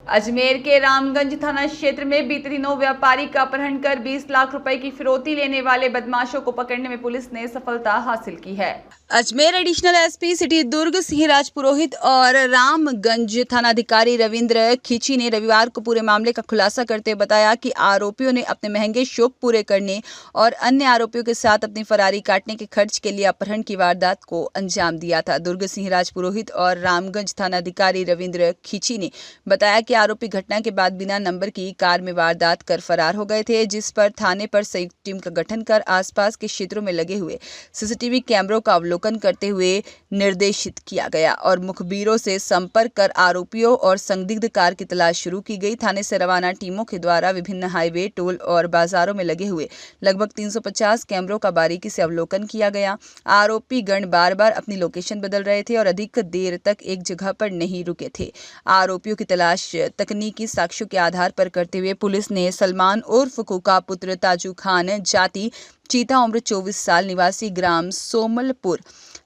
अजमेर के रामगंज थाना क्षेत्र में बीते दिनों व्यापारी का अपहरण कर 20 लाख रुपए की फिरौती लेने वाले बदमाशों को पकड़ने में पुलिस ने सफलता हासिल की है। अजमेर एडिशनल एसपी सिटी दुर्ग सिंहराज पुरोहित और रामगंज थानाधिकारी रविंद्र खींची ने रविवार को पूरे मामले का खुलासा करते हुए बताया कि आरोपियों ने अपने महंगे शौक पूरे करने और अन्य आरोपियों के साथ अपनी फरारी काटने के खर्च के लिए अपहरण की वारदात को अंजाम दिया था। दुर्ग सिंहराज पुरोहित और रामगंज थानाधिकारी रविंद्र खींची ने बताया कि आरोपी घटना के बाद बिना नंबर की कार में वारदात कर फरार हो गए थे, जिस पर थाने पर संयुक्त टीम का गठन कर आसपास के क्षेत्रों में लगे हुए सीसीटीवी कैमरों का अवलोकन करते हुए निर्देशित किया गया और मुखबिरों से संपर्क कर आरोपियों और संदिग्ध कार की तलाश शुरू की गई। थाने से रवाना टीमों के द्वारा विभिन्न हाईवे, टोल और बाजारों में लगे हुए लगभग 350 कैमरों का बारीकी से अवलोकन किया गया। आरोपी गण बार बार अपनी लोकेशन बदल रहे थे और अधिक देर तक एक जगह पर नहीं रुके थे। आरोपियों की तलाश तकनीकी साक्ष्यों के आधार पर करते हुए पुलिस ने सलमान उर्फ कुका पुत्र ताजू खान जाति चीता उम्र 24 साल निवासी ग्राम सोमलपुर,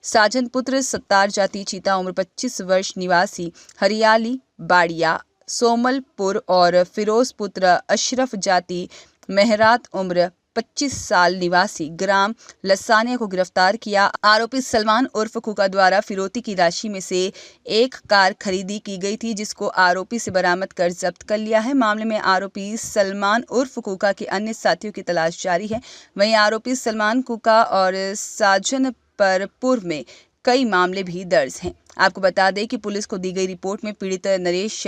साजन पुत्र सत्तार जाति चीता उम्र 25 वर्ष निवासी हरियाली बाड़िया सोमलपुर और फिरोज पुत्र अशरफ जाति मेहरात उम्र 25 साल निवासी ग्राम लसानिया को गिरफ्तार किया। आरोपी सलमान उर्फ कुका द्वारा फिरौती की राशि में से एक कार खरीदी की गई थी, जिसको आरोपी से बरामद कर जब्त कर लिया है। मामले में आरोपी सलमान उर्फ कुका के अन्य साथियों की तलाश जारी है। वहीं आरोपी सलमान कुका और साजन पर पूर्व में कई मामले भी दर्ज हैं। आपको बता दें कि पुलिस को दी गई रिपोर्ट में पीड़ित नरेश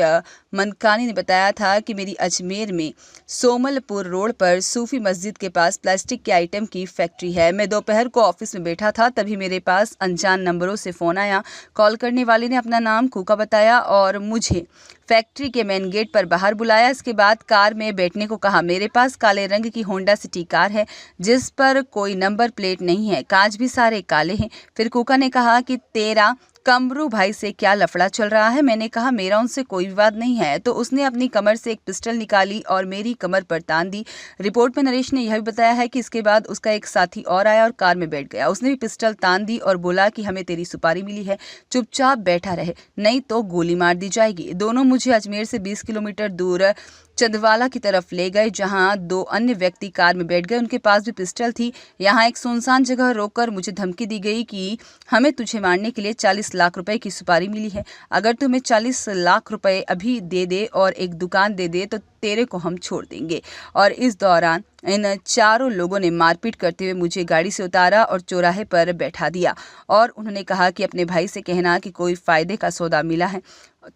मनकानी ने बताया था कि मेरी अजमेर में सोमलपुर रोड पर सूफी मस्जिद के पास प्लास्टिक के आइटम की फैक्ट्री है। मैं दोपहर को ऑफिस में बैठा था, तभी मेरे पास अनजान नंबरों से फ़ोन आया। कॉल करने वाले ने अपना नाम कुका बताया और मुझे फैक्ट्री के मेन गेट पर बाहर बुलाया। इसके बाद कार में बैठने को कहा। मेरे पास काले रंग की होंडा सिटी कार है, जिस पर कोई नंबर प्लेट नहीं है, कांच भी सारे काले हैं। फिर कुका ने कहा कि तेरा कमरू भाई से क्या लफड़ा चल रहा है। मैंने कहा मेरा उनसे कोई विवाद नहीं है। तो उसने अपनी कमर से एक पिस्टल निकाली और मेरी कमर पर तान दी। रिपोर्ट में नरेश ने यह भी बताया है कि इसके बाद उसका एक साथी और आया और कार में बैठ गया। उसने भी पिस्टल तान दी और बोला कि हमें तेरी सुपारी मिली है, चुपचाप बैठा रहे, नहीं तो गोली मार दी जाएगी। दोनों मुझे अजमेर से 20 किलोमीटर दूर चंदवाला की तरफ ले गए, जहां दो अन्य व्यक्ति कार में बैठ गए। उनके पास भी पिस्टल थी। यहां एक सुनसान जगह रोककर मुझे धमकी दी गई कि हमें तुझे मारने के लिए 40 लाख रुपए की सुपारी मिली है। अगर तुम्हें 40 लाख रुपए अभी दे दे और एक दुकान दे दे तो तेरे को हम छोड़ देंगे। और इस दौरान इन चारों लोगों ने मारपीट करते हुए मुझे गाड़ी से उतारा और चौराहे पर बैठा दिया और उन्होंने कहा कि अपने भाई से कहना कि कोई फायदे का सौदा मिला है,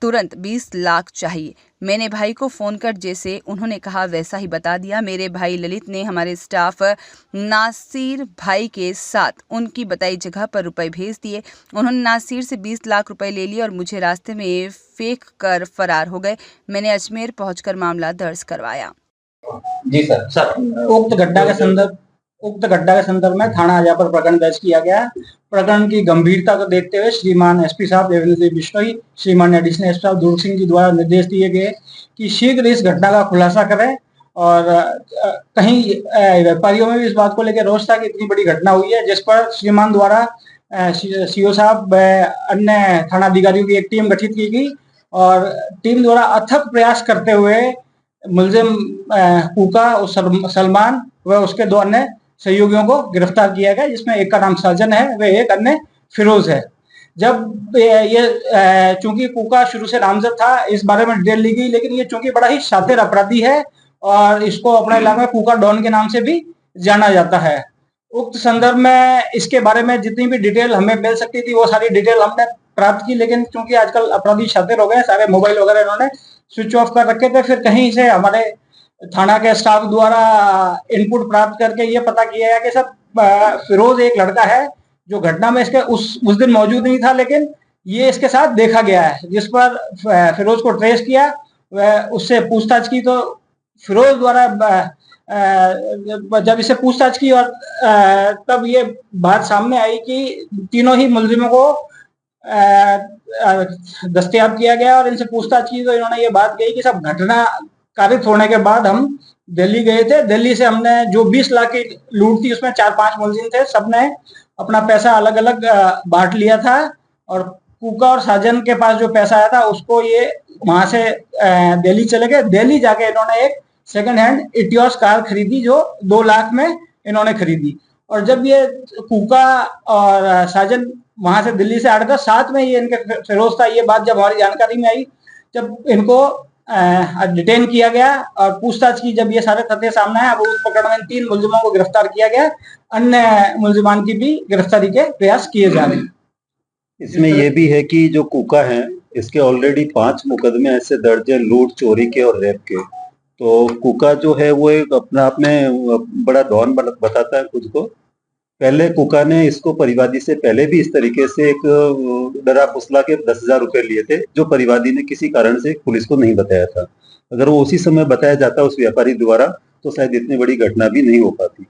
तुरंत 20 लाख चाहिए। मैंने भाई को फ़ोन कर जैसे उन्होंने कहा वैसा ही बता दिया। मेरे भाई ललित ने हमारे स्टाफ नासिर भाई के साथ उनकी बताई जगह पर रुपए भेज दिए। उन्होंने नासिर से 20 लाख रुपए ले लिए और मुझे रास्ते में फेंक कर फरार हो गए। मैंने अजमेर पहुंचकर मामला दर्ज करवाया। जी सर, उक्त घटना के संदर्भ में थाना आजा पर प्रकरण दर्ज किया गया है। प्रकरण की गंभीरता को देखते हुए श्रीमान एसपी साहब देवेंद्र बिश्नोई, श्रीमान एडिशनल एसपी साहब दुर्ग सिंह जी द्वारा निर्देश दिए गए कि शीघ्र इस घटना का खुलासा करें। और कहीं व्यापारियों में भी इस बात को लेकर रोष था कि इतनी बड़ी घटना हुई है, जिस पर श्रीमान द्वारा सीओ साहब अन्य थाना अधिकारियों की एक टीम गठित की गई और टीम द्वारा अथक प्रयास करते हुए मुलजिम कुका और सलमान व उसके दो अन्य सहयोगियों को गिरफ्तार किया गया, जिसमें एक का नाम साजन है व एक अन्य फिरोज है। जब ये चूंकि कुका शुरू से नामजद था, इस बारे में डिटेल ली गई, लेकिन ये चूंकि बड़ा ही शातिर अपराधी है और इसको अपने इलाके में कुका डॉन के नाम से भी जाना जाता है। उक्त संदर्भ में इसके बारे में जितनी भी डिटेल हमें मिल सकती थी वो सारी डिटेल हमने प्राप्त की, लेकिन चूंकि आजकल अपराधी शातिर हो गए, सारे मोबाइल वगैरह इन्होंने स्विच ऑफ कर रखे थे। फिर कहीं से हमारे थाना के स्टाफ द्वारा इनपुट प्राप्त करके ये पता किया है कि सब फिरोज एक लड़का है जो घटना में इसके उस दिन मौजूद नहीं था, लेकिन ये इसके साथ देखा गया है। जिस पर फिरोज को ट्रेस किया व उससे पूछताछ की तो फिरोज द्वारा जब इसे पूछताछ की और तब ये बात सामने आई कि तीनों ही मुलजिमों को दस्तयाब किया गया और इनसे पूछताछ की तो इन्होंने ये बात कही कि सब घटना कारित होने के बाद हम दिल्ली गए थे। दिल्ली से हमने जो 20 लाख की लूट थी उसमें 4-5 मुलजिम थे, सबने अपना पैसा अलग अलग बांट लिया था और कुका और साजन के पास जो पैसा आया था उसको ये वहां से दिल्ली चले गए। दिल्ली जाके इन्होंने एक सेकंड हैंड इटियोस कार खरीदी जो 2 लाख में इन्होंने खरीदी। और जब ये कुका और साजन वहां से दिल्ली से आ रहा था, साथ में ये इनके फिरोज था। ये बात जब हमारी जानकारी में आई, जब इनको डिटेन किया गया और पूछताछ की, जब ये सारे तथ्य सामने आए, अब उस पकड़ में 3 मुलजिमों को गिरफ्तार किया गया। अन्य मुलजिमान की भी गिरफ्तारी के प्रयास किए जा रहे हैं। इसमें यह भी है कि जो कुका है, इसके ऑलरेडी 5 मुकदमे ऐसे दर्ज हैं, लूट, चोरी के और रेप के। तो कुका जो है वो एक अपने आप में बड़ा डॉन बताता है खुद को। पहले कुका ने इसको परिवादी से पहले भी इस तरीके से एक डरा फुसला के 10,000 रुपए लिए थे, जो परिवादी ने किसी कारण से पुलिस को नहीं बताया था। अगर वो उसी समय बताया जाता उस व्यापारी द्वारा, तो शायद इतनी बड़ी घटना भी नहीं हो पाती।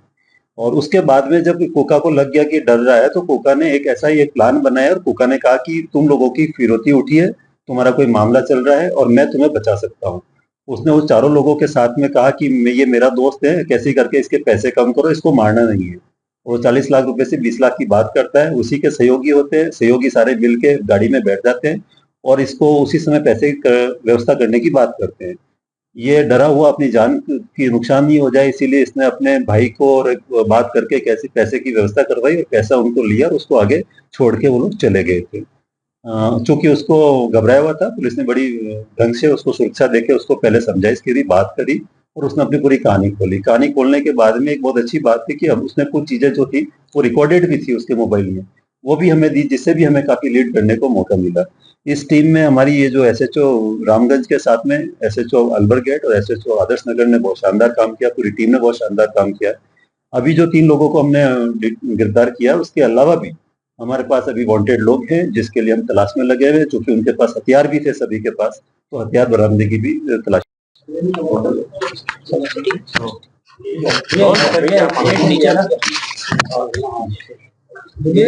और उसके बाद में जब कुका को लग गया कि डर रहा है, तो कुका ने एक ऐसा ही एक प्लान बनाया और कुका ने कहा कि तुम लोगों की फिरौती उठी है, तुम्हारा कोई मामला चल रहा है और मैं तुम्हें बचा सकता हूँ। उसने उस चारों लोगों के साथ में कहा कि ये मेरा दोस्त है, कैसे करके इसके पैसे कम करो, इसको मारना नहीं है। और 40 लाख रुपए से 20 लाख की बात करता है। उसी के सहयोगी होते हैं, सहयोगी सारे मिल के गाड़ी में बैठ जाते हैं और इसको उसी समय पैसे व्यवस्था करने की बात करते हैं। ये डरा हुआ अपनी जान की नुकसान नहीं हो जाए, इसीलिए इसने अपने भाई को और बात करके कैसे पैसे की व्यवस्था करवाई और पैसा उनको लिया और उसको आगे छोड़ के वो लोग चले गए थे। चूंकि उसको घबराया हुआ था, पुलिस ने बड़ी ढंग से उसको सुरक्षा देके उसको पहले समझाइश की, बात करी और उसने अपनी पूरी कहानी खोली। कहानी खोलने के बाद में एक बहुत अच्छी बात थी कि अब उसने कुछ चीजें जो थी वो रिकॉर्डेड भी थी उसके मोबाइल में, वो भी हमें दी, जिससे भी हमें काफी लीड करने को मौका मिला। इस टीम में हमारी ये जो एसएचओ रामगंज के साथ में एसएचओ अल्बर्ट और एसएचओ आदर्श नगर ने बहुत शानदार काम किया, पूरी टीम ने बहुत शानदार काम किया। अभी जो 3 लोगों को हमने गिरफ्तार किया, उसके अलावा भी हमारे पास अभी वांटेड लोग हैं जिसके लिए हम तलाश में लगे हुए हैं, क्योंकि उनके पास हथियार भी थे सभी के पास, तो हथियार बरामदगी भी तलाश।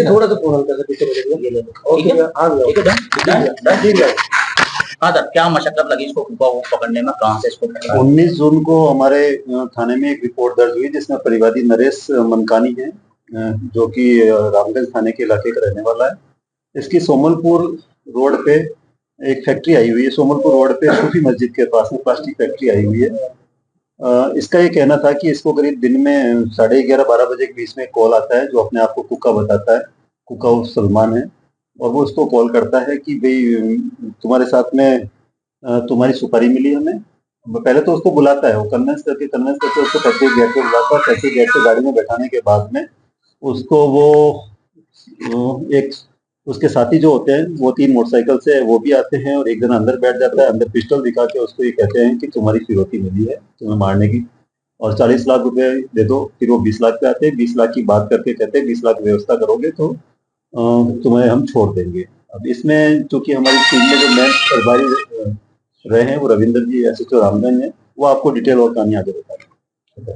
थोड़ा सा फोन कर पीछे हाँ सर, क्या मशक्कत लगी इसको पकड़ने में, कहाँ से इसको 19 जून को हमारे थाने में एक रिपोर्ट दर्ज हुई जिसमें परिवादी नरेश मनकानी है, जो कि रामगंज थाने के इलाके का रहने वाला है। इसकी सोमलपुर रोड पे एक फैक्ट्री आई हुई है, सोमलपुर रोड पे सूफी मस्जिद के पास में प्लास्टिक फैक्ट्री आई हुई है। इसका ये कहना था कि इसको करीब दिन में 11:30-12 बजे के बीच में कॉल आता है, जो अपने आप को कुका बताता है। कुका उर्फ सलमान है और वो उसको कॉल करता है कि भाई तुम्हारे साथ में तुम्हारी सुपारी मिली हमें। पहले तो उसको बुलाता है, वो कन्वेंस करके उसको फैक्ट्री गेट पे बुलाता है। फैक्ट्री गेट पे गाड़ी में बैठाने के बाद में उसको वो एक उसके साथी जो होते हैं वो 3 मोटरसाइकिल से वो भी आते हैं और एक जना अंदर बैठ जाता है। अंदर पिस्टल दिखा के उसको ये कहते हैं कि तुम्हारी फिरौती मिली है तुम्हें मारने की और 40 लाख रुपए दे दो। फिर वो 20 लाख पे आते हैं, 20 लाख की बात करके कहते हैं 20 लाख व्यवस्था करोगे तो तुम्हें हम छोड़ देंगे। अब इसमें चूंकि हमारी टीम में जो मेन प्रभारी रहे हैं वो रविंदर जी एसएचओ रामगंज है, वो आपको डिटेल और कहानी आगे बताएंगे।